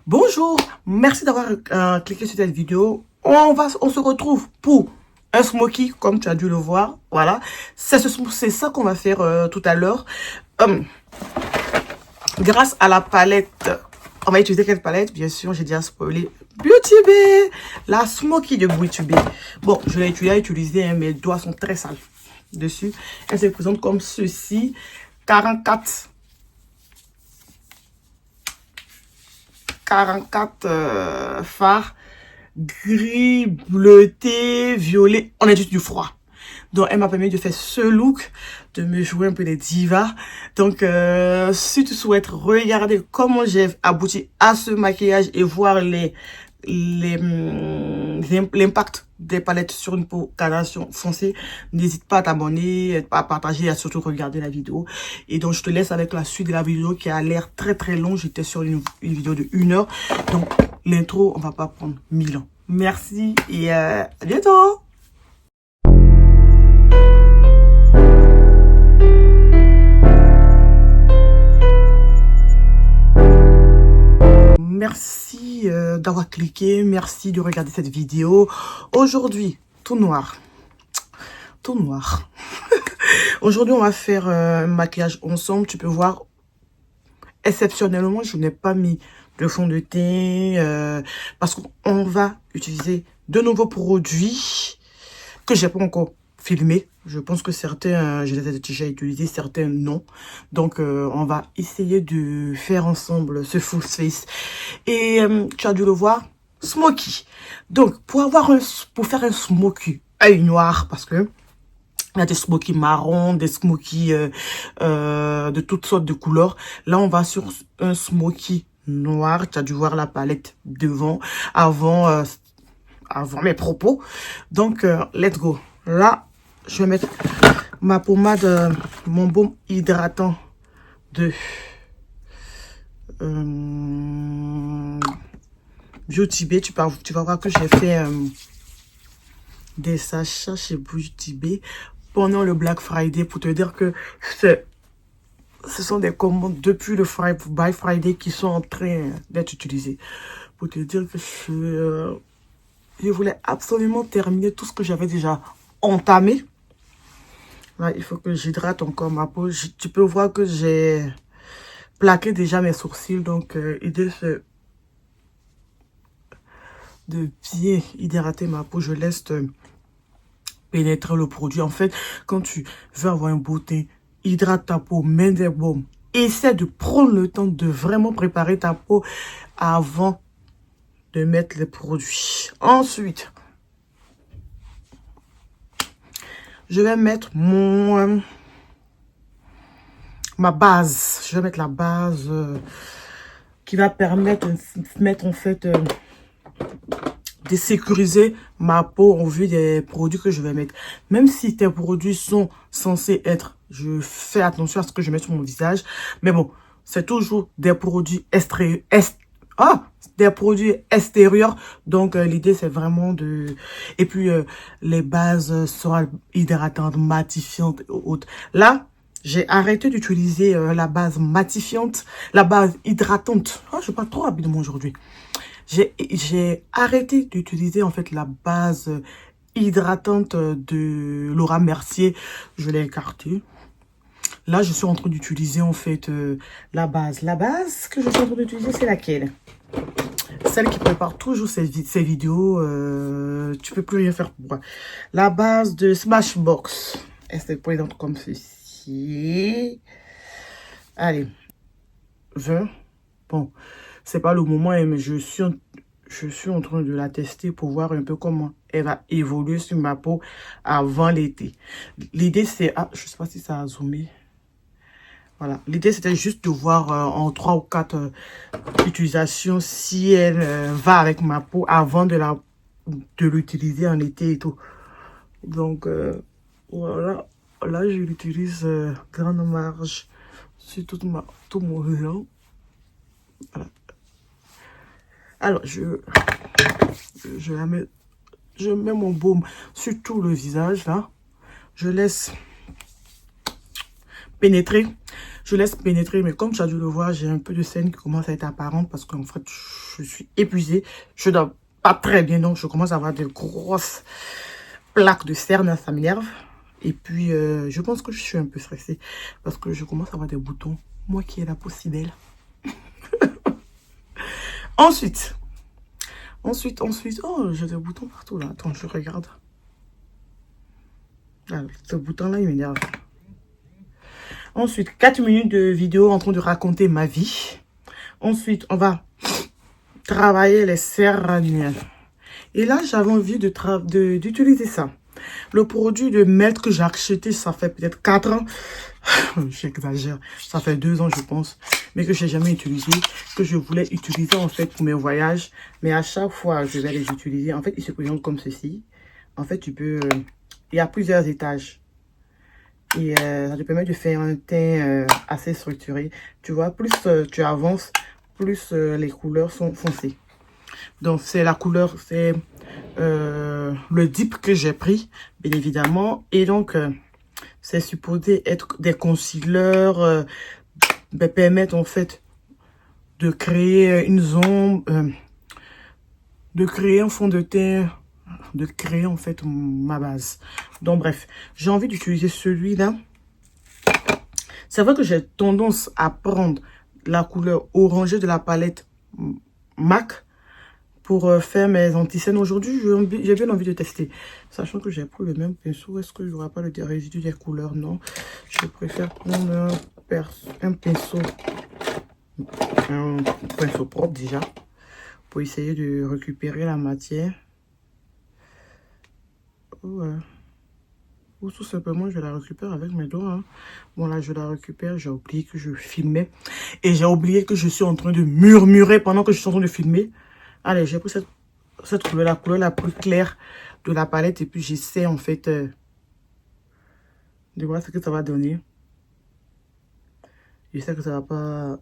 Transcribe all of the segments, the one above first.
Bonjour, merci d'avoir cliqué sur cette vidéo. On se retrouve pour un smoky, comme tu as dû le voir. Voilà, c'est ça qu'on va faire tout à l'heure. Grâce à la palette, on va utiliser quelle palette? Bien sûr, j'ai déjà spoilé. Beauty Bay, la smoky de Beauty Bay. Bon, je l'ai utilisé, hein, mes doigts sont très sales dessus. Elle se présente comme ceci. 44 fards, gris, bleuté, violet. On a juste du froid. Donc, elle m'a permis de faire ce look, de me jouer un peu les divas. Donc, si tu souhaites regarder comment j'ai abouti à ce maquillage et voir l'impact des palettes sur une peau carnation foncée, n'hésite pas à t'abonner, à partager et à surtout regarder la vidéo. Et donc je te laisse avec la suite de la vidéo qui a l'air très long. J'étais sur une vidéo de 1 heure, donc l'intro on va pas prendre 1000 ans. Merci et à bientôt. Merci d'avoir cliqué, merci de regarder cette vidéo. Aujourd'hui, tout noir. Aujourd'hui, on va faire un maquillage ensemble. Tu peux voir, exceptionnellement, je n'ai pas mis de fond de teint parce qu'on va utiliser de nouveaux produits que j'ai pas encore filmé. Je pense que certains, je les ai déjà utilisés, certains non. Donc, on va essayer de faire ensemble ce full face. Et tu as dû le voir, smoky. Donc, pour faire un smoky œil noir, parce que il y a des smoky marron, des smoky de toutes sortes de couleurs. Là, on va sur un smoky noir. Tu as dû voir la palette devant, avant mes propos. Donc, let's go. Là, je vais mettre ma pommade, mon baume hydratant de Beauty Bay. Tu vas voir que j'ai fait des sachets chez Beauty Bay pendant le Black Friday pour te dire que ce sont des commandes depuis le Black Friday qui sont en train d'être utilisées. Pour te dire que je voulais absolument terminer tout ce que j'avais déjà entamé. Là, il faut que j'hydrate encore ma peau. Tu peux voir que j'ai plaqué déjà mes sourcils. Donc, l'idée c'est de bien hydrater ma peau. Je laisse pénétrer le produit. En fait, quand tu veux avoir un beau teint, hydrate ta peau, mets des baumes. Essaie de prendre le temps de vraiment préparer ta peau avant de mettre les produits. Ensuite, je vais mettre ma base. Je vais mettre la base qui va permettre en fait de sécuriser ma peau en vue des produits que je vais mettre. Même si tes produits sont censés être, je fais attention à ce que je mets sur mon visage, mais bon, c'est toujours des produits extérieurs. Donc l'idée c'est vraiment de... Et puis les bases seront hydratantes, matifiantes et autres. Là, j'ai arrêté d'utiliser la base matifiante, la base hydratante. Oh, je parle trop rapidement aujourd'hui. J'ai arrêté d'utiliser en fait la base hydratante de Laura Mercier. Je l'ai écartée. Là, je suis en train d'utiliser en fait la base. La base que je suis en train d'utiliser, c'est laquelle? Celle qui prépare toujours ces vidéos. Tu peux plus rien faire pour moi. La base de Smashbox. Elle se présente comme ceci. Allez. 20. Bon. C'est pas le moment, mais je suis en train de la tester pour voir un peu comment elle va évoluer sur ma peau avant l'été. L'idée, c'est... Ah, je sais pas si ça a zoomé. Voilà. L'idée, c'était juste de voir en 3 ou 4 utilisations si elle va avec ma peau avant de l'utiliser en été et tout. Donc, voilà. Là, je l'utilise grande marge sur tout mon rayon. Voilà. Alors, je mets mon baume sur tout le visage, là. Je laisse pénétrer. Je laisse pénétrer, mais comme tu as dû le voir, j'ai un peu de scène qui commence à être apparente parce qu'en fait, je suis épuisée. Je dors pas très bien, donc je commence à avoir de grosses plaques de cerne, ça m'énerve. Et puis, je pense que je suis un peu stressée parce que je commence à avoir des boutons. Moi qui ai la peau si belle. Ensuite, oh, j'ai des boutons partout là. Attends, je regarde. Ah, ce bouton-là, il m'énerve. Ensuite, 4 minutes de vidéo en train de raconter ma vie. Ensuite, on va travailler les cernes. Et là, j'avais envie d'utiliser ça. Le produit de Melt que j'ai acheté, ça fait peut-être 4 ans. J'exagère. Ça fait 2 ans, je pense. Mais que j'ai jamais utilisé. Que je voulais utiliser, en fait, pour mes voyages. Mais à chaque fois, je vais les utiliser. En fait, ils se présentent comme ceci. En fait, tu peux... il y a plusieurs étages. Et ça te permet de faire un teint assez structuré. Tu vois, plus tu avances, plus les couleurs sont foncées. Donc, c'est la couleur, c'est le dip que j'ai pris, bien évidemment. Et donc, c'est supposé être des concealers, permettre en fait de créer une zone, de créer un fond de teint, de créer en fait ma base. Donc, bref, j'ai envie d'utiliser celui-là. C'est vrai que j'ai tendance à prendre la couleur orangée de la palette MAC pour faire mes anti-scènes. Aujourd'hui, j'ai bien envie de tester. Sachant que j'ai pris le même pinceau. Est-ce que je n'aurai pas le résidu des couleurs? Non. Je préfère prendre un pinceau propre déjà. Pour essayer de récupérer la matière. Ou tout simplement, je la récupère avec mes doigts. Hein. Bon, là, je la récupère. J'ai oublié que je filmais. Et j'ai oublié que je suis en train de murmurer pendant que je suis en train de filmer. Allez, j'ai pris cette couleur, la couleur la plus claire de la palette. Et puis, j'essaie en fait de voir ce que ça va donner. Je sais que ça va pas...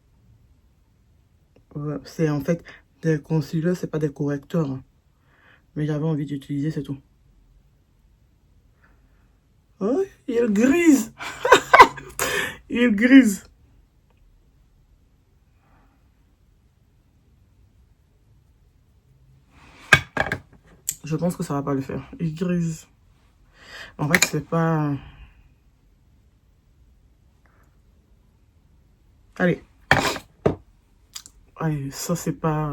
c'est en fait des concealers, c'est pas des correcteurs. Hein. Mais j'avais envie d'utiliser, c'est tout. Oh, il grise. Il grise. Je pense que ça va pas le faire. Il grise. En fait, c'est pas... Allez. Allez, ça c'est pas...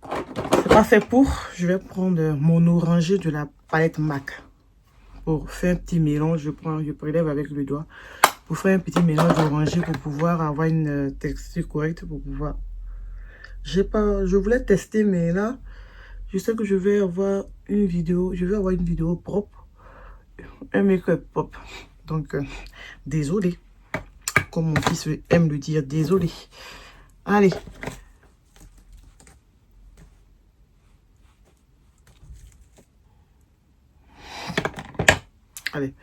c'est pas fait pour. Je vais prendre mon orangé de la palette MAC. Pour faire un petit mélange, je prélève avec le doigt. Pour faire un petit mélange orangé pour pouvoir avoir une texture correcte. Pour pouvoir... Je voulais tester, mais là... Je sais que je vais avoir une vidéo. Je vais avoir une vidéo propre. Un make-up propre. Donc, désolé. Comme mon fils aime le dire, désolé. Allez. Allez.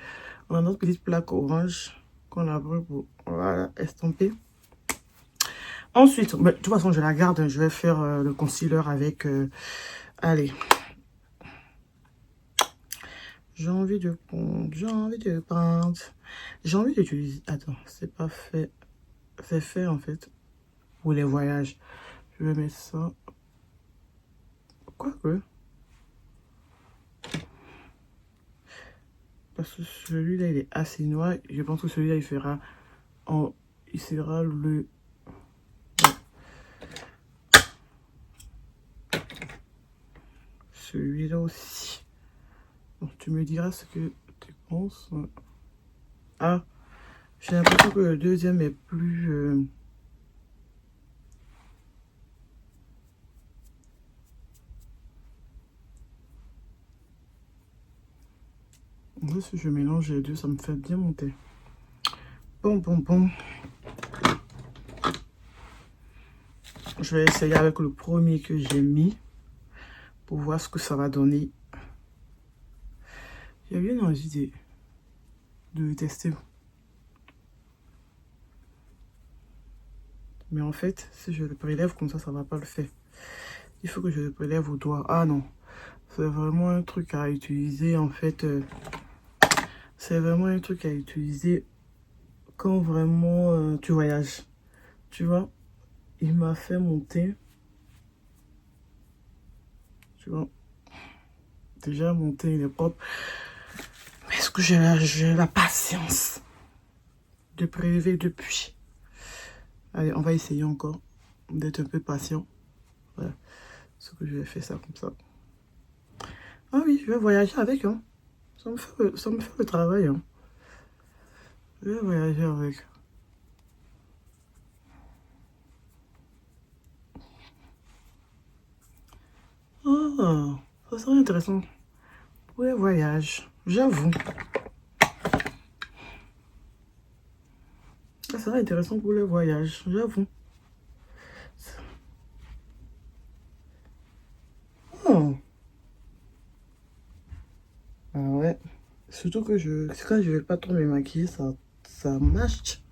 On a notre petite plaque orange qu'on a pris pour voilà, estomper. Ensuite, de toute façon, je la garde. Je vais faire le concealer avec... allez. J'ai envie de prendre, j'ai envie d'utiliser, attends, c'est pas fait, c'est fait en fait, pour les voyages. Je vais mettre ça, quoique, parce que celui-là, il est assez noir, je pense que celui-là, il sera le, celui-là aussi. Donc, tu me diras ce que tu penses. Ah, j'ai l'impression que le deuxième est plus... si je mélange les deux, ça me fait bien monter. Bon. Je vais essayer avec le premier que j'ai mis pour voir ce que ça va donner. J'ai bien envie de tester. Mais en fait, si je le prélève comme ça, ça va pas le faire. Il faut que je le prélève au doigt. Ah non, c'est vraiment un truc à utiliser en fait. C'est vraiment un truc à utiliser quand vraiment tu voyages. Tu vois, il m'a fait monter. Tu vois, déjà monter, il est propre. Mais est-ce que j'ai la patience de prélever depuis? Allez, on va essayer encore d'être un peu patient. Voilà. Ce que je vais faire ça comme ça. Ah oui, je vais voyager avec. Hein. Ça me fait le travail. Hein. Je vais voyager avec. Ah, ça serait intéressant pour les voyages. J'avoue. Ça serait intéressant pour les voyages. J'avoue. Oh. Ah ouais. Surtout que quand je vais pas trop me maquiller, ça marche.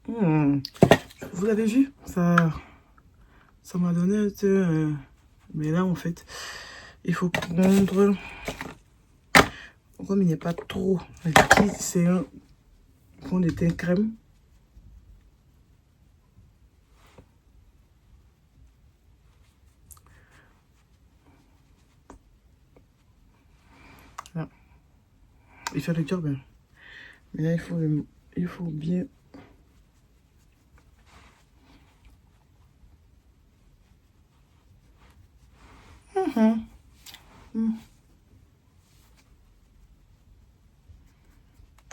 Hmm. Vous l'avez vu? Ça m'a donné mais là, en fait, il faut prendre... Comme il n'est pas trop liquide, c'est un fond de teint crème. Là. Il fait le job. Hein. Mais là, il faut bien...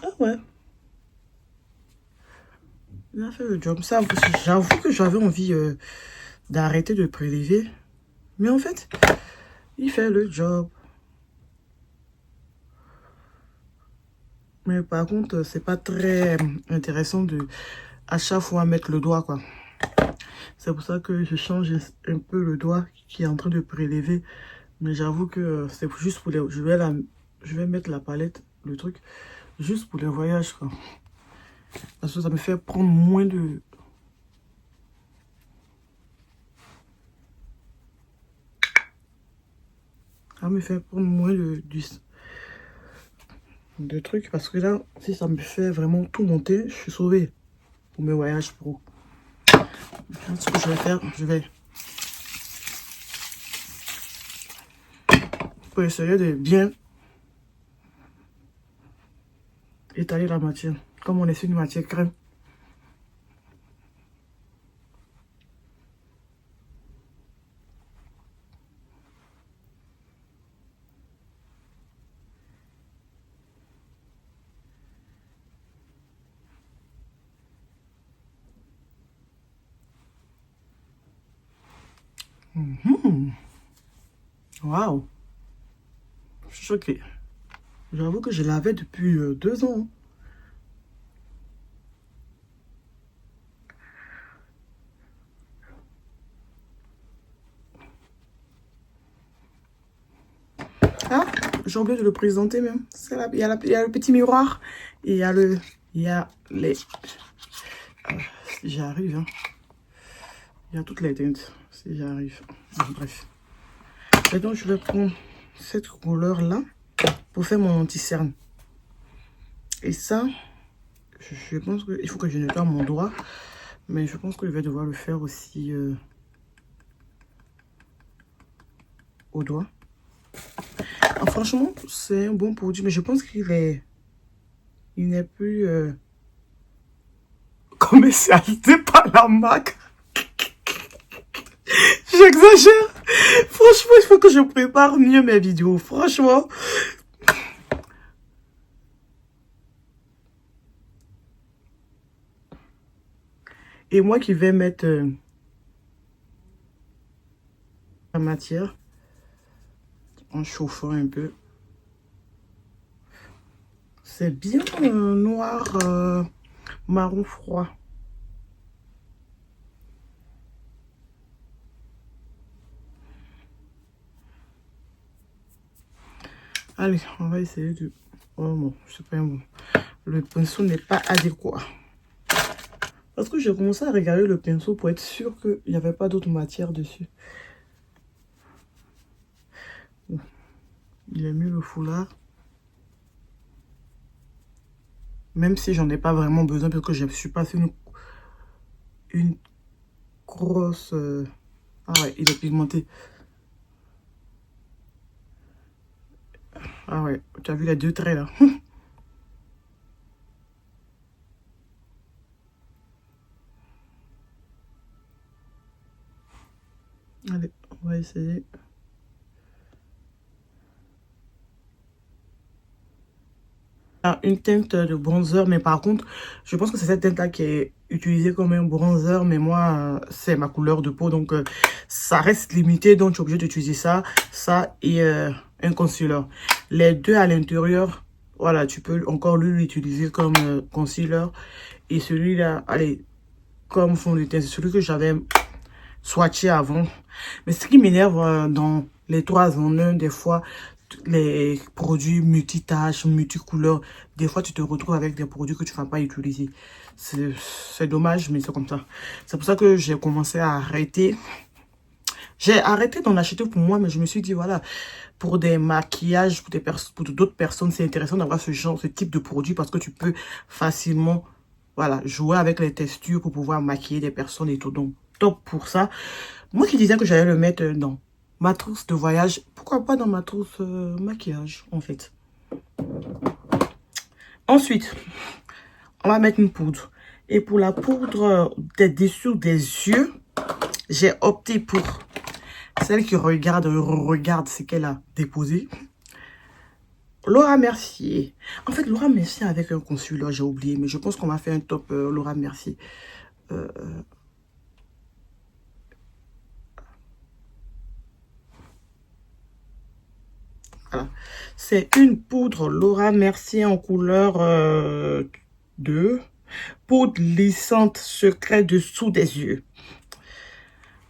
Ah ouais. Il a fait le job. Ça, j'avoue que j'avais envie d'arrêter de prélever. Mais en fait, il fait le job. Mais par contre, c'est pas très intéressant de à chaque fois mettre le doigt, quoi. C'est pour ça que je change un peu le doigt qui est en train de prélever. Mais j'avoue que c'est juste pour les... Je vais mettre la palette, le truc, juste pour les voyages, quoi. Parce que ça me fait prendre moins de... Ça me fait prendre moins de trucs. Parce que là, si ça me fait vraiment tout monter, je suis sauvé pour mes voyages pro. Ce que je vais faire, je vais... Pour essayer de bien étaler la matière. Comme on est sur une matière crème. Waouh! Je suis choquée. J'avoue que je l'avais depuis 2 ans. Ah, j'ai oublié de le présenter même. Il y a le petit miroir. Et il y a les... si j'arrive, hein. Il y a toutes les teintes. Si j'arrive. Bon, bref. Et donc, je vais prendre cette couleur-là pour faire mon anti-cerne. Et ça, je pense qu'il faut que je nettoie mon doigt. Mais je pense que je vais devoir le faire aussi au doigt. Ah, franchement, c'est un bon produit, mais je pense il n'est plus commercialisé par la marque. J'exagère. Franchement, il faut que je prépare mieux mes vidéos. Franchement. Et moi qui vais mettre la matière en chauffant un peu. C'est bien noir, marron froid. Allez, on va essayer de... Oh non, c'est pas bon. Le pinceau n'est pas adéquat. Parce que j'ai commencé à regarder le pinceau pour être sûr qu'il n'y avait pas d'autre matière dessus. Il a mis le foulard. Même si j'en ai pas vraiment besoin parce que je suis passé une grosse... Ah ouais, il est pigmenté. Ah ouais, tu as vu les deux traits là. Allez, on va essayer. Une teinte de bronzer, mais par contre, je pense que c'est cette teinte-là qui est utilisée comme un bronzer, mais moi, c'est ma couleur de peau, donc ça reste limité, donc je suis obligée d'utiliser ça et un concealer. Les deux à l'intérieur, voilà, tu peux encore l'utiliser comme concealer, et celui-là, allez, comme fond de teint, c'est celui que j'avais swatché avant. Mais ce qui m'énerve dans les 3 en 1, des fois, les produits multitâches, multicouleurs, des fois tu te retrouves avec des produits que tu ne vas pas utiliser. C'est dommage, mais c'est comme ça. C'est pour ça que j'ai commencé à arrêter. J'ai arrêté d'en acheter pour moi, mais je me suis dit, voilà, pour des maquillages, pour d'autres personnes, c'est intéressant d'avoir ce type de produit parce que tu peux facilement, voilà, jouer avec les textures pour pouvoir maquiller des personnes et tout. Donc, top pour ça. Moi qui disais que j'allais le mettre dans ma trousse de voyage, pourquoi pas dans ma trousse maquillage, en fait. Ensuite, on va mettre une poudre. Et pour la poudre des dessous des yeux, j'ai opté pour celle qui regarde ce qu'elle a déposé. Laura Mercier. En fait, Laura Mercier avec un concealer, j'ai oublié. Mais je pense qu'on va faire un top Laura Mercier. Voilà. C'est une poudre Laura Mercier en couleur 2. Poudre lissante secret dessous des yeux.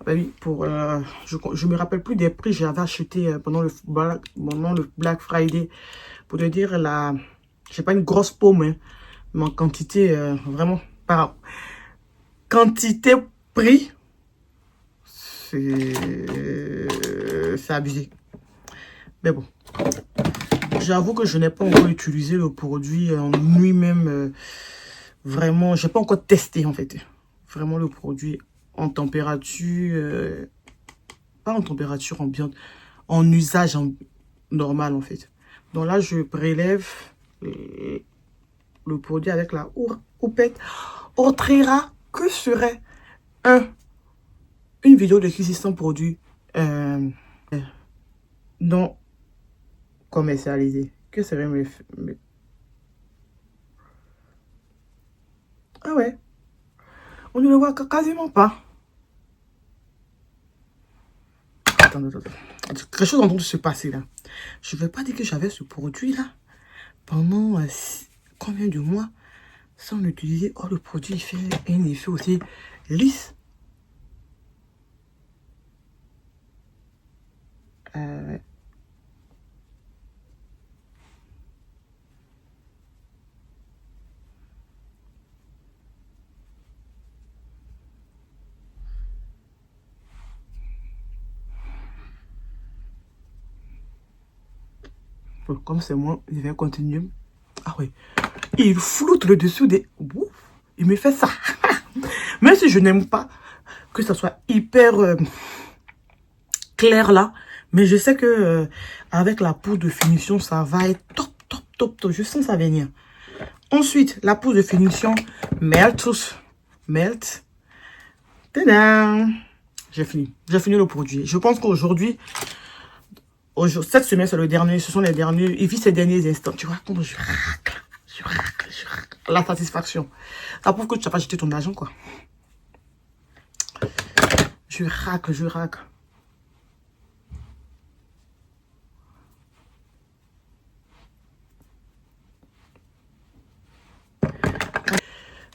Ben oui, pour, je me rappelle plus des prix. J'avais acheté pendant le Black Friday. Pour te dire, j'ai pas une grosse paume, hein, mais en quantité, vraiment, par quantité, prix, c'est abusé. Mais bon, j'avoue que je n'ai pas encore utilisé le produit en lui-même. Vraiment, j'ai pas encore testé en fait. Vraiment le produit en température, pas en température ambiante, en usage normal en fait. Donc là, je prélève le produit avec la houppette. Autrera, que serait une vidéo de cuisine sans produit non commercialisé? Que serait Ah ouais, on ne le voit quasiment pas. Attends. Quelque chose est en train de se passer là. Je ne vais pas dire que j'avais ce produit là pendant combien de mois sans l'utiliser. Oh, le produit il fait un effet aussi lisse. Comme c'est moi, je vais continuer. Ah ouais. Il floute le dessous des... Ouf, il me fait ça. Même si je n'aime pas que ça soit hyper clair là. Mais je sais que avec la poudre de finition, ça va être top. Je sens ça venir. Ensuite, la poudre de finition Melt. Tadam! J'ai fini le produit. Je pense qu'aujourd'hui, cette semaine, c'est le dernier. Ce sont les derniers. Il vit ces derniers instants. Tu vois, comment je racle. La satisfaction. Ça prouve que tu n'as pas jeté ton argent, quoi. Je racle.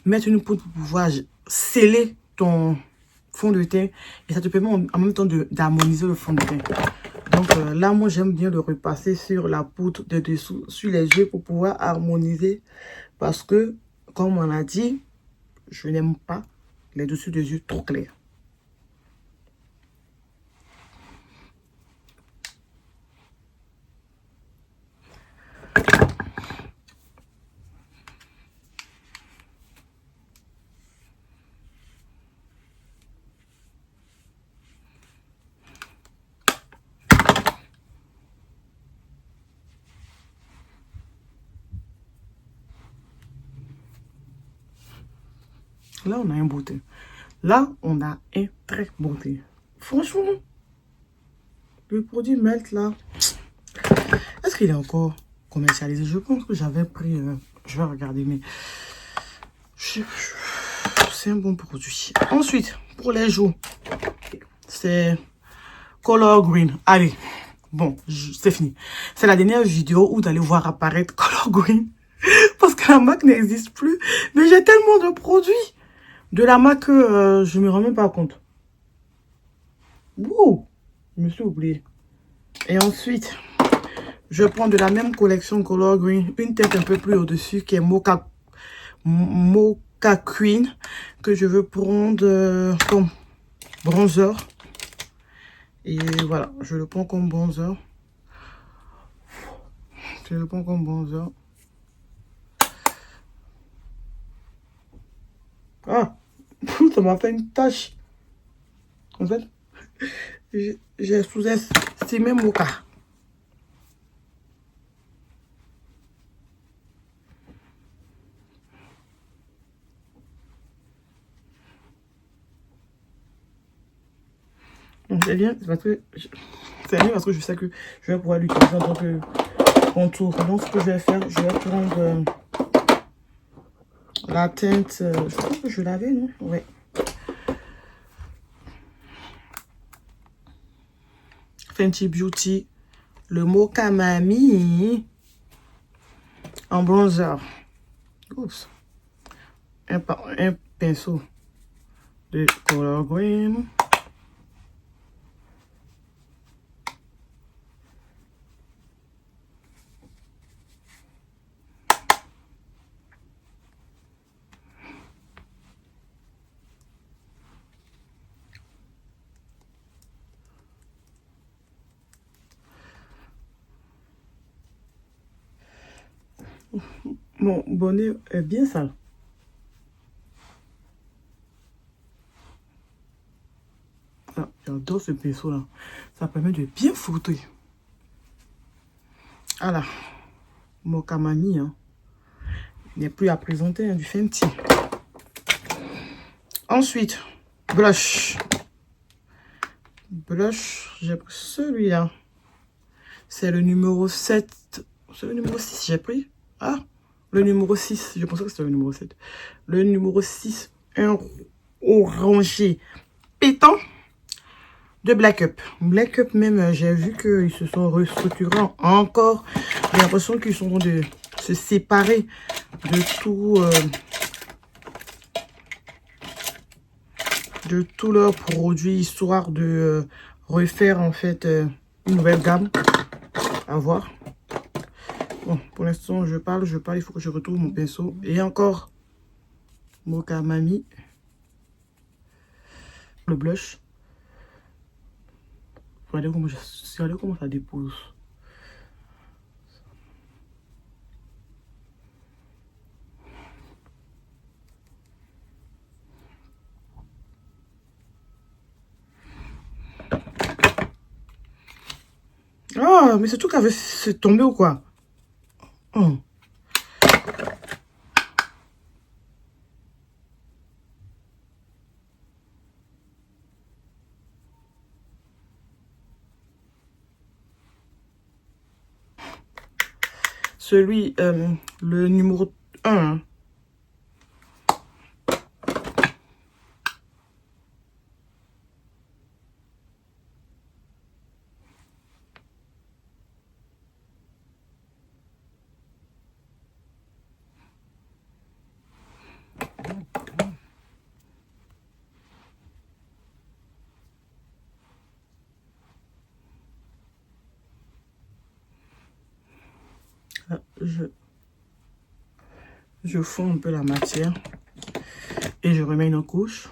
Mettre une poudre pour pouvoir sceller ton fond de teint. Et ça te permet en même temps d'harmoniser le fond de teint. Donc là, moi, j'aime bien le repasser sur la poudre de dessous, sur les yeux pour pouvoir harmoniser. Parce que, comme on a dit, je n'aime pas Les dessus des yeux trop clairs. Là, on a un beauté. Là, on a un très beauté. Franchement, le produit Melt, là, est-ce qu'il est encore commercialisé? Je pense que j'avais pris... je vais regarder, mais... C'est un bon produit. Ensuite, pour les joues, c'est Color Green. Allez, bon, c'est fini. C'est la dernière vidéo où vous allez voir apparaître Color Green. Parce que la marque n'existe plus. Mais j'ai tellement de produits de la marque que je me rends même pas compte. Wouh, je me suis oublié. Et ensuite, je prends de la même collection Color Green, une tête un peu plus au-dessus qui est Mocha Queen, que je veux prendre comme bronzer. Et voilà, je le prends comme bronzer. Je le prends comme bronzer. Ah, ça m'a fait une tache. En fait, j'ai sous-estimé Mocha. C'est bien, parce que je sais que je vais pouvoir l'utiliser en tant que contour. Donc ce que je vais faire, je vais prendre la teinte. Je crois que je l'avais, non? Ouais. Fenty Beauty, le Mocha Mami en bronzer. Oups. Un pinceau de Color Green. Mon bonnet est bien sale. Ah, j'adore ce pinceau là. Ça permet de bien frotter. Voilà. Mocha Mami. Hein. Il n'est plus à présenter hein, du Fenty. Ensuite, blush. Blush, j'ai pris celui-là. C'est le numéro 7. C'est le numéro 6, j'ai pris. Ah, le numéro 6. Je pensais que c'était le numéro 7. Le numéro 6, un orangé pétant de Black Up. Black Up même, j'ai vu qu'ils se sont restructurés encore. J'ai l'impression qu'ils sont en train de se séparer de tout... de tous leurs produits, histoire de refaire en fait une nouvelle gamme. À voir. Bon, pour l'instant, je parle, il faut que je retrouve mon pinceau. Et encore, Mocha Mami. Le blush. Regardez comment ça dépose. Ah, mais ce truc avait tombé ou quoi? Oh. Celui, le numéro 1. Je fonds un peu la matière et je remets une couche.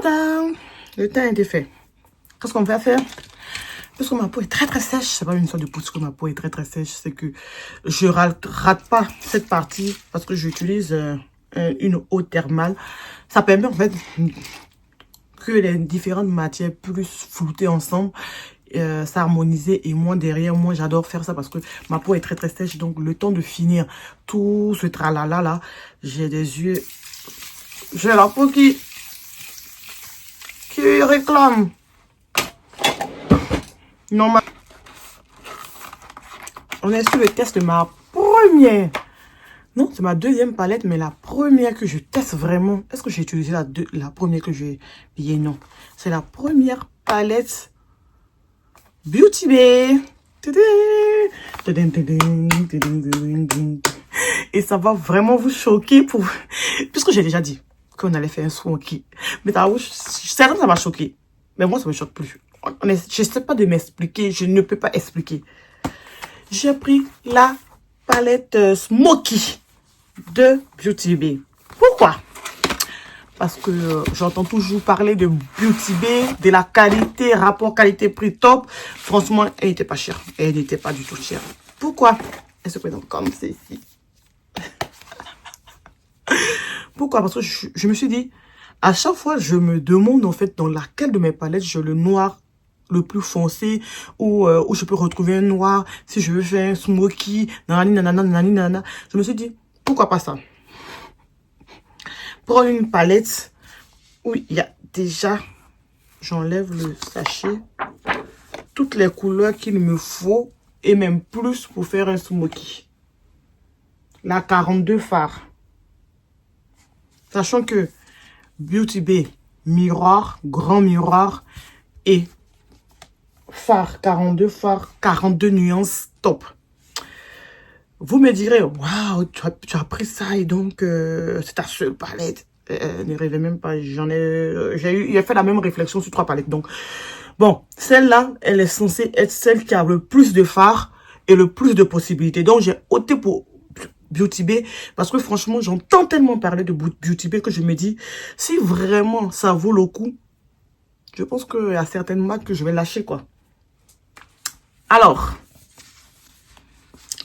Tada! Le teint a été fait. Qu'est-ce qu'on va faire? Parce que ma peau est très très sèche. C'est pas une sorte de pouce que ma peau est très très sèche. C'est que je rate pas cette partie parce que j'utilise une eau thermale. Ça permet en fait que les différentes matières puissent flouter ensemble, s'harmoniser. Et moi derrière, moi j'adore faire ça parce que ma peau est très très sèche. Donc le temps de finir tout ce tralala là, j'ai des yeux, j'ai la peau qui réclame. Normal. On est sur le test de ma première. Non, c'est ma deuxième palette, mais la première que je teste vraiment. Est-ce que j'ai utilisé la première que j'ai payée? Non. C'est la première palette Beauty Bay. Et ça va vraiment vous choquer pour... Puisque j'ai déjà dit qu'on allait faire un smoky. Mais ça m'a choqué. Mais moi, ça me choque plus. Je ne sais pas de m'expliquer. Je ne peux pas expliquer. J'ai pris la palette Smoky de Beauty Bay. Pourquoi? Parce que j'entends toujours parler de Beauty Bay, de la qualité, rapport qualité-prix top. Franchement, elle n'était pas chère. Elle n'était pas du tout chère. Pourquoi? Elle se présente comme ceci. Pourquoi? Parce que je me suis dit, à chaque fois, je me demande en fait dans laquelle de mes palettes j'ai le noir le plus foncé, où je peux retrouver un noir, si je veux faire un smoky, nanani, nanana, nanani, nanana. Je me suis dit, pourquoi pas ça? Prendre une palette où il y a déjà, j'enlève le sachet, toutes les couleurs qu'il me faut, et même plus pour faire un smoky. La 42 phare. Sachant que Beauty Bay, miroir, grand miroir, et phare 42 nuances top. Vous me direz, waouh, tu as pris ça et donc c'est ta seule palette. Ne rêvez même pas, j'ai fait la même réflexion sur 3 palettes. Donc, bon, celle-là, elle est censée être celle qui a le plus de phare et le plus de possibilités. Donc, j'ai opté pour Beauty Bay parce que franchement, j'entends tellement parler de Beauty Bay que je me dis, si vraiment ça vaut le coup, je pense qu'il y a certaines marques que je vais lâcher, quoi. Alors,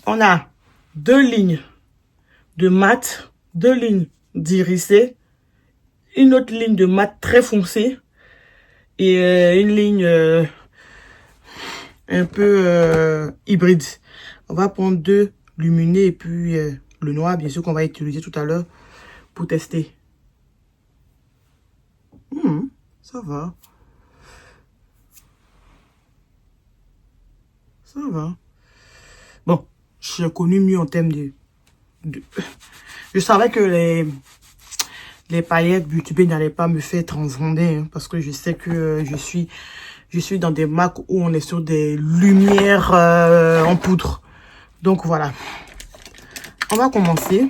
on a 2 lignes de mat, 2 lignes d'irisé, une autre ligne de mat très foncé et une ligne un peu hybride. On va prendre 2 lumineux et puis le noir, bien sûr, qu'on va utiliser tout à l'heure pour tester. Ça va. Ça va. Bon, j'ai connu mieux en termes de... Je savais que les paillettes Beauty Bay n'allaient pas me faire transcender, hein, parce que je sais que je suis dans des marques où on est sur des lumières en poudre. Donc voilà. On va commencer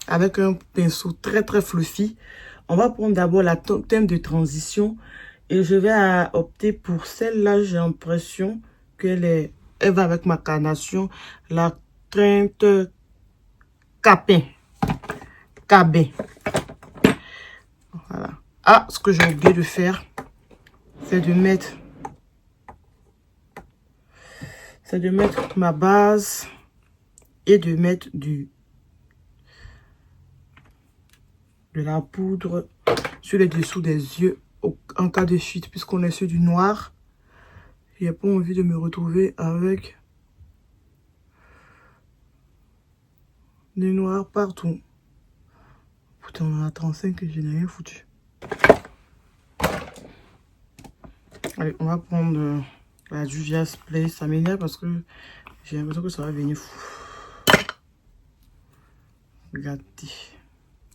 avec un pinceau très très fluffy. On va prendre d'abord la thème de transition et je vais opter pour celle-là. J'ai l'impression qu'elle va avec ma carnation, la teinte Capin. Cabin. Voilà. Ah, ce que j'ai oublié de faire, c'est de mettre ma base et de mettre de la poudre sur les dessous des yeux en cas de fuite, puisqu'on est sur du noir. J'ai pas envie de me retrouver avec du noir partout. Putain, on a 35 et je n'ai rien foutu. Allez, on va prendre la Juvia's Place. Ça m'énerve parce que j'ai l'impression que ça va venir fou. Regardez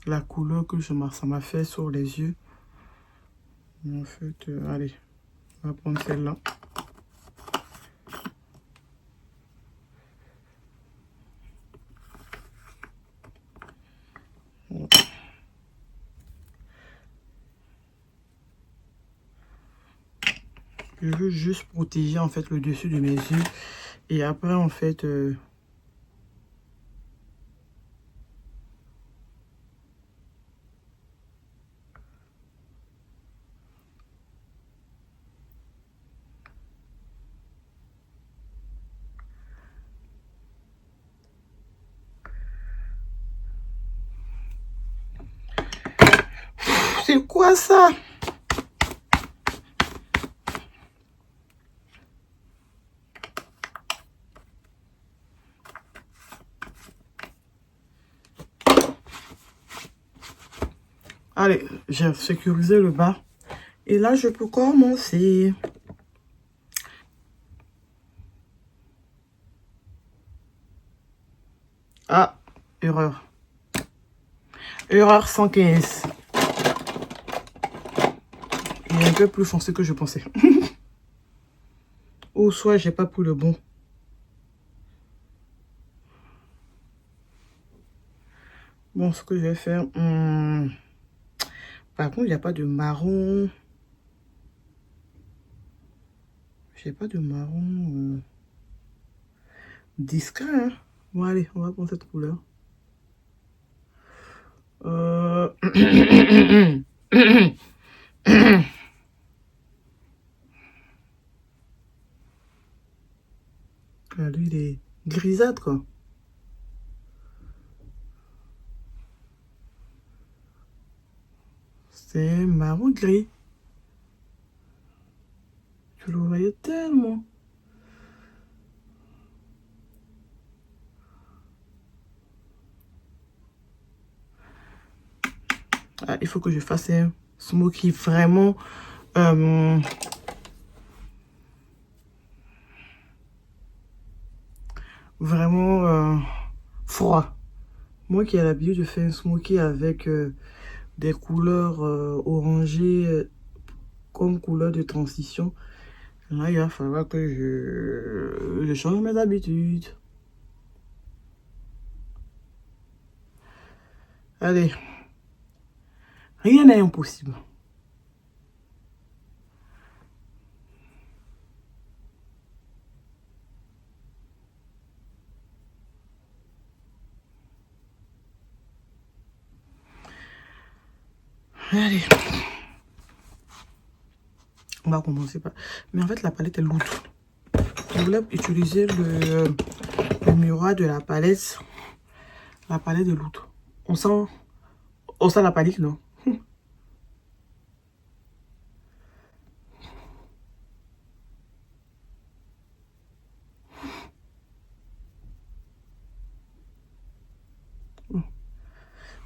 la couleur que ça m'a fait sur les yeux. En fait, allez, on va prendre celle-là. Je veux juste protéger en fait le dessus de mes yeux. Et après en fait... c'est quoi ça? Allez, j'ai sécurisé le bas. Et là, je peux commencer. Ah, erreur. Erreur 115. Il est un peu plus foncé que je pensais. Ou soit j'ai pas pris le bon. Bon, ce que je vais faire... Par contre, il n'y a pas de marron. J'ai pas de marron discret. Hein. Bon, allez, on va prendre cette couleur. Lui, il est grisâtre, quoi. C'est marron gris. Je le voyais tellement. Ah, il faut que je fasse un smoky vraiment... vraiment froid. Moi qui ai l'habitude de faire un smoky avec des couleurs orangées comme couleur de transition, là il va falloir que je change mes habitudes. Allez, rien n'est impossible. Allez, on va commencer par... Mais en fait la palette est lourde. Je voulais utiliser le miroir de la palette. La palette est lourde. On sent la panique, non?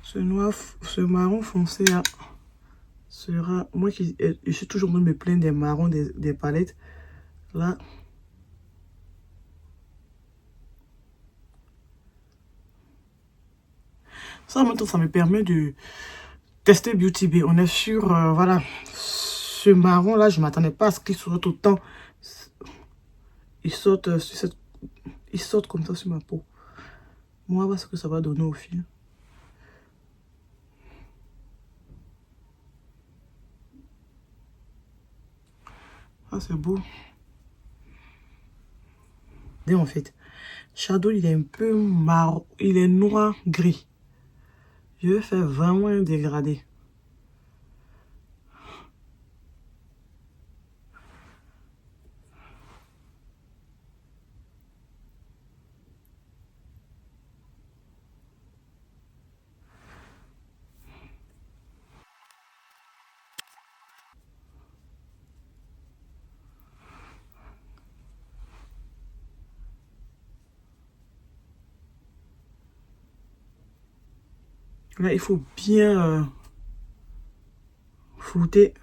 Ce marron foncé là sera... Moi qui je suis toujours de me plaindre des marrons des palettes. Là. Ça, maintenant, ça me permet de tester Beauty Bay. On est sur, voilà, ce marron là, je m'attendais pas à ce qu'il sorte autant. Il saute sur cette... Il saute comme ça sur ma peau. On va voir ce que ça va donner au fil. Ah, c'est beau. Et en fait, Shadow, il est un peu marron. Il est noir-gris. Je vais faire vraiment un dégradé. Là, il faut bien flouter.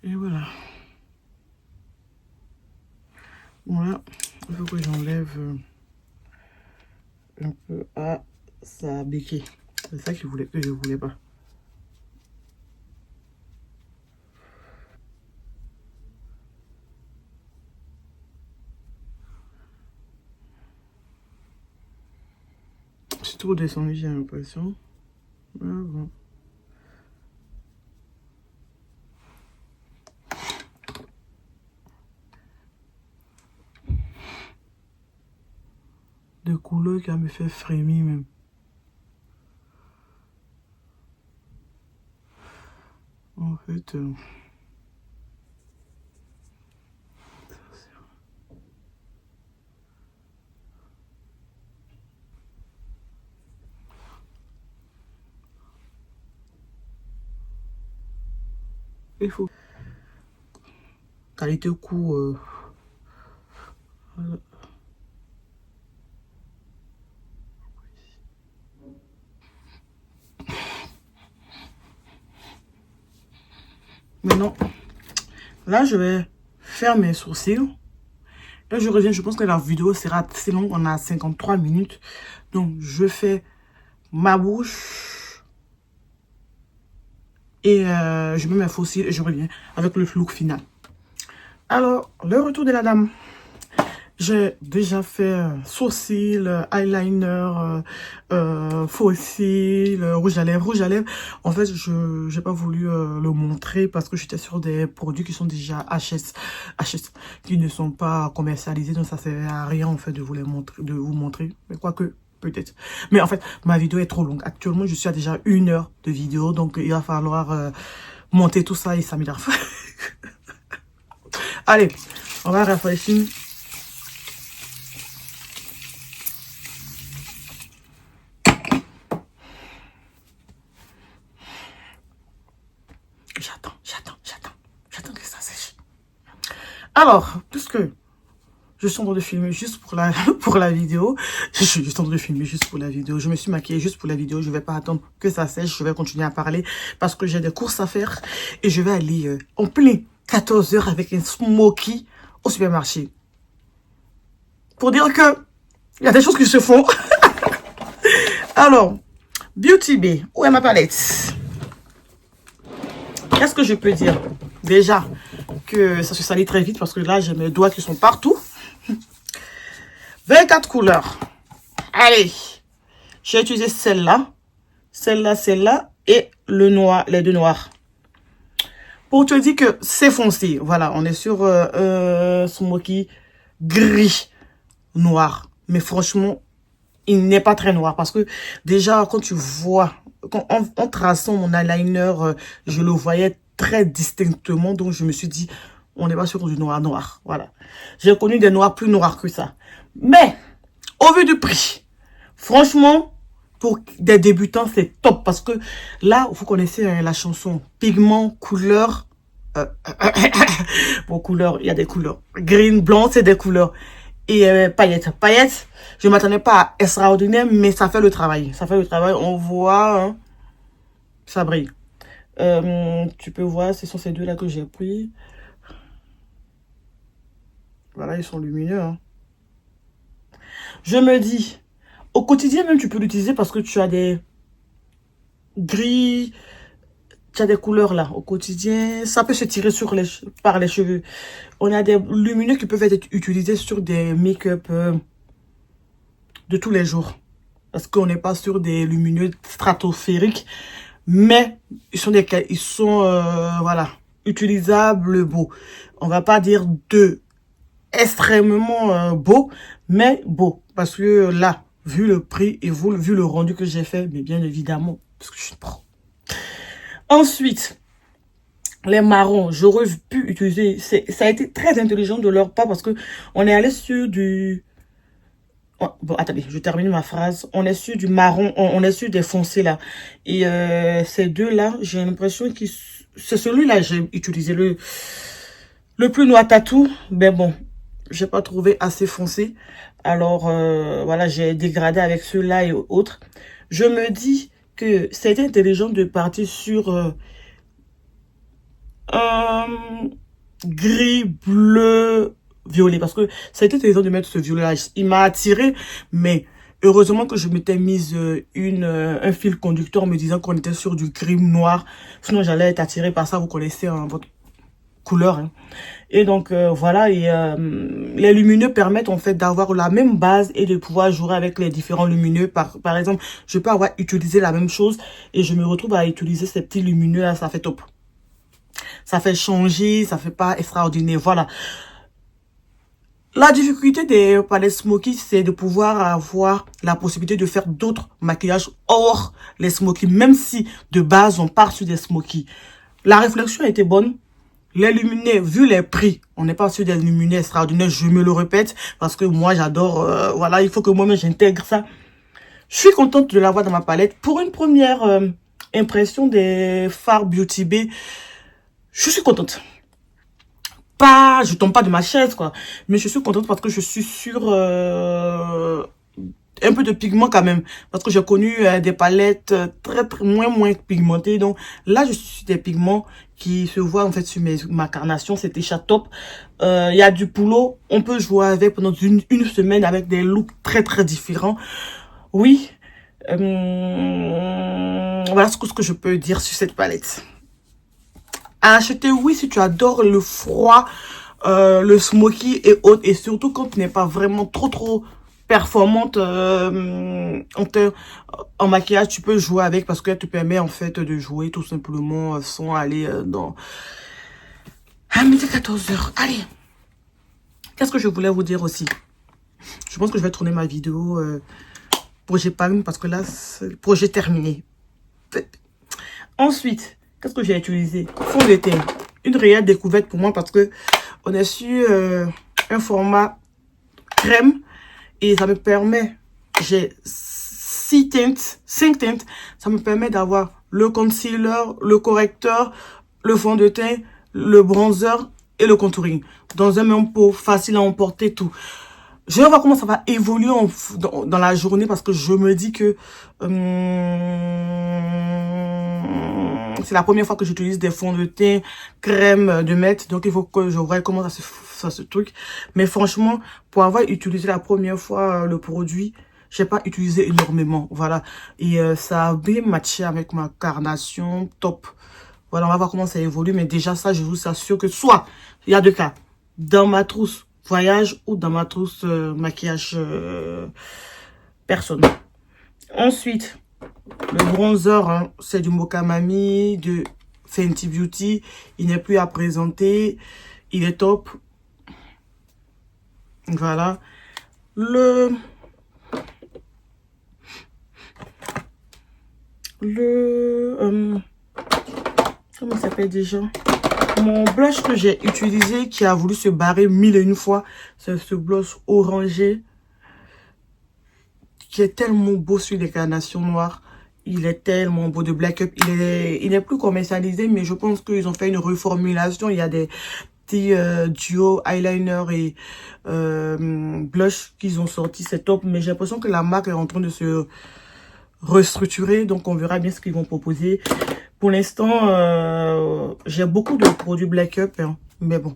Et voilà. Voilà. Il faut que j'enlève un peu à sa béquille. C'est ça que je voulais pas. C'est trop descendu, j'ai l'impression. Ah bon. De couleur qui me fait frémir même. En fait... il faut... Qualité coût... Maintenant, là, je vais faire mes sourcils. Là, je reviens. Je pense que la vidéo sera assez longue. On a 53 minutes. Donc, je fais ma bouche. Et je mets mes faux cils et je reviens avec le look final. Alors, le retour de la dame. J'ai déjà fait sourcils, eyeliner, faux cils, rouge à lèvres. Rouge à lèvres, en fait, je n'ai pas voulu le montrer parce que j'étais sur des produits qui sont déjà HS, qui ne sont pas commercialisés. Donc, ça ne sert à rien, en fait, de vous les montrer, de vous montrer. Mais quoique, peut-être. Mais en fait, ma vidéo est trop longue. Actuellement, je suis à déjà 1 heure de vidéo. Donc, il va falloir monter tout ça et ça m'énerve. Allez, on va réfléchir. J'attends que ça sèche. Alors, puisque je suis en train de filmer juste pour la vidéo, je suis juste en train de filmer juste pour la vidéo, je me suis maquillée juste pour la vidéo, je vais pas attendre que ça sèche, je vais continuer à parler parce que j'ai des courses à faire et je vais aller en plein 14 h avec un smoky au supermarché. Pour dire que il y a des choses qui se font. Alors, Beauty Bay, où est ma palette? Qu'est-ce que je peux dire? Déjà, que ça se salit très vite parce que là, j'ai mes doigts qui sont partout. 24 couleurs. Allez, j'ai utilisé celle-là, celle-là et le noir, les deux noirs. Pour te dire que c'est foncé. Voilà, on est sur smoky gris noir. Mais franchement, il n'est pas très noir parce que déjà, quand tu vois... En traçant mon eyeliner, je le voyais très distinctement. Donc, je me suis dit, on n'est pas sur du noir. Voilà. J'ai connu des noirs plus noirs que ça. Mais, au vu du prix, franchement, pour des débutants, c'est top. Parce que là, vous connaissez la chanson Pigment, couleur. Pour couleur, il y a des couleurs. Green, blanc, c'est des couleurs. Et paillettes. Paillettes, je ne m'attendais pas à extraordinaire, mais ça fait le travail. Ça fait le travail. On voit, hein, ça brille. Tu peux voir, ce sont ces deux-là que j'ai pris. Voilà, ils sont lumineux. Hein. Je me dis, au quotidien même, tu peux l'utiliser parce que tu as des gris, tu as des couleurs là. Au quotidien, ça peut se tirer par les cheveux. On a des lumineux qui peuvent être utilisés sur des make-up de tous les jours. Parce qu'on n'est pas sur des lumineux stratosphériques. Mais ils sont voilà, utilisables, beaux. On va pas dire extrêmement beaux, mais beaux. Parce que là, vu le prix et vu le rendu que j'ai fait, mais bien évidemment, parce que je suis pro. Ensuite, les marrons, j'aurais pu utiliser, ça a été très intelligent de leur part parce que on est allé sur du... Oh, bon, attendez, je termine ma phrase. On est sur du marron, on est sur des foncés là. Et ces deux-là, j'ai l'impression que c'est celui-là j'ai utilisé le plus noir tatou. Mais bon, j'ai pas trouvé assez foncé. Alors, voilà, j'ai dégradé avec ceux-là et autres. Je me dis que c'était intelligent de partir sur un gris, bleu, violet. Parce que ça a été intelligent de mettre ce violet-là. Il m'a attiré, mais heureusement que je m'étais mise un fil conducteur me disant qu'on était sur du gris noir. Sinon, j'allais être attirée par ça. Vous connaissez hein, votre couleur. Hein. Et donc, voilà. Et les lumineux permettent en fait d'avoir la même base et de pouvoir jouer avec les différents lumineux. Par exemple, je peux avoir utilisé la même chose et je me retrouve à utiliser ces petits lumineux là. Ça fait top. Ça fait changer, ça fait pas extraordinaire. Voilà. La difficulté des palettes smoky, c'est de pouvoir avoir la possibilité de faire d'autres maquillages hors les smoky, même si de base on part sur des smoky. La réflexion a été bonne. Les lumineux, vu les prix, on n'est pas sur des lumineux extraordinaires, je me le répète, parce que moi j'adore, voilà, il faut que moi-même j'intègre ça. Je suis contente de l'avoir dans ma palette. Pour une première impression des fards Beauty Bay, je suis contente. Pas, je tombe pas de ma chaise, quoi. Mais je suis contente parce que je suis sur un peu de pigment quand même. Parce que j'ai connu des palettes moins pigmentées. Donc là, je suis sur des pigments qui se voient en fait sur ma carnation. C'était top. Il y a du boulot. On peut jouer avec pendant une semaine avec des looks très différents. Oui. Voilà ce que je peux dire sur cette palette. À acheter, oui, si tu adores le froid, le smoky et autres, et surtout quand tu n'es pas vraiment trop performante en maquillage, tu peux jouer avec parce qu'elle te permet en fait de jouer tout simplement sans aller dans à midi 14h. Allez, qu'est-ce que je voulais vous dire aussi? Je pense que je vais tourner ma vidéo projet palme parce que là, c'est le projet terminé. Ensuite, qu'est-ce que j'ai utilisé? Fond de teint. Une réelle découverte pour moi parce que on a su un format crème et ça me permet, j'ai 5 teintes, ça me permet d'avoir le concealer, le correcteur, le fond de teint, le bronzer et le contouring. Dans un même pot, facile à emporter, tout. Je vais voir comment ça va évoluer dans la journée parce que je me dis que c'est la première fois que j'utilise des fonds de teint, crème de mettre. Donc, il faut que je vois comment ça se truc. Mais franchement, pour avoir utilisé la première fois le produit, j'ai pas utilisé énormément. Voilà. Et ça a bien matché avec ma carnation. Top. Voilà, on va voir comment ça évolue. Mais déjà, ça, je vous assure que soit, il y a deux cas. Dans ma trousse voyage ou dans ma trousse maquillage personne. Ensuite, le bronzer, hein, c'est du Mocha Mami de Fenty Beauty. Il n'est plus à présenter. Il est top. Voilà. Comment ça s'appelle déjà? Mon blush que j'ai utilisé, qui a voulu se barrer 1001 fois, c'est ce blush orangé, qui est tellement beau sur les carnations noires. Il est tellement beau de Black Up. Il n'est plus commercialisé, mais je pense qu'ils ont fait une reformulation. Il y a des petits duo eyeliner et blush qu'ils ont sorti. C'est top, mais j'ai l'impression que la marque est en train de se restructurer. Donc, on verra bien ce qu'ils vont proposer. Pour l'instant, j'ai beaucoup de produits Black Up, hein, mais bon,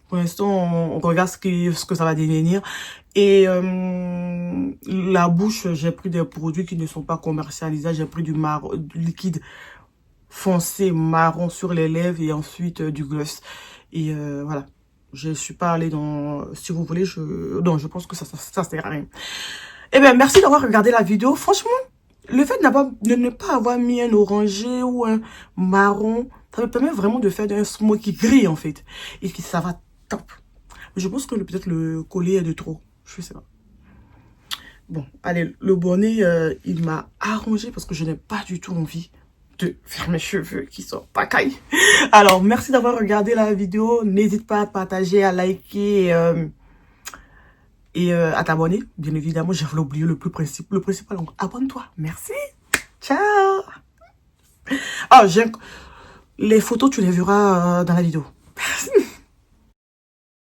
pour l'instant, on regarde ce que ça va devenir. Et la bouche, j'ai pris des produits qui ne sont pas commercialisés. J'ai pris du liquide foncé marron sur les lèvres et ensuite du gloss. Et voilà, je suis pas allée dans... Si vous voulez, non, je pense que ça sert à rien. Eh bien, merci d'avoir regardé la vidéo. Franchement, le fait de ne pas avoir mis un orangé ou un marron, ça me permet vraiment de faire un smoky gris en fait. Et que ça va top. Mais je pense que peut-être le collier est de trop. Je sais pas. Bon, allez, le bonnet, il m'a arrangé parce que je n'ai pas du tout envie de faire mes cheveux qui sont pas cailles. Alors, merci d'avoir regardé la vidéo. N'hésite pas à partager, à liker et à t'abonner. Bien évidemment, j'avais oublié le principal. Donc, abonne-toi. Merci. Ciao. Ah, les photos, tu les verras dans la vidéo.